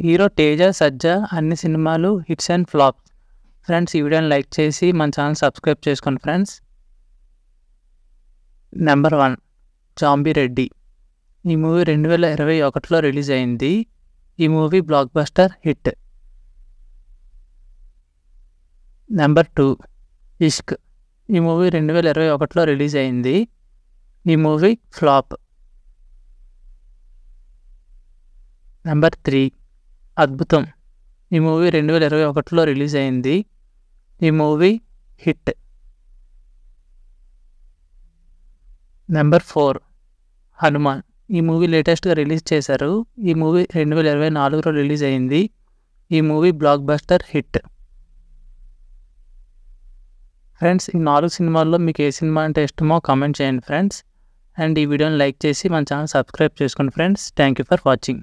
Hero Teja, సజ్జా అన్ని సినిమాలు hits and flops. Friends, ఈ వీడియోని లైక్ చేసి మన ఛానల్ సబ్స్క్రైబ్ చేసుకోండి ఫ్రెండ్స్. Number 1 zombie Reddy. ఈ మూవీ 2021లో రిలీజ్ అయింది. ఈ movie block buster hit. Number 2 ఇష్క్. ఈ మూవీ 2021లో రిలీజ్ అయింది. ఈ మూవీ ఫ్లాప్. నెంబర్ 3 అద్భుతం. ఈ మూవీ 2021లో రిలీజ్ అయింది. ఈ మూవీ హిట్. నెంబర్ 4 హనుమాన్. ఈ మూవీ లేటెస్ట్గా రిలీజ్ చేశారు. ఈ మూవీ 2024లో రిలీజ్ అయింది. ఈ movie block buster hit. Friends, ఈ 4 సినిమాల్లో మీకు ఏ సినిమా అంటే ఇష్టమో కామెంట్ చేయండి ఫ్రెండ్స్. అండ్ ఈ వీడియోని లైక్ చేసి మన ఛానల్ సబ్స్క్రైబ్ చేసుకోండి friends. Thank you for watching.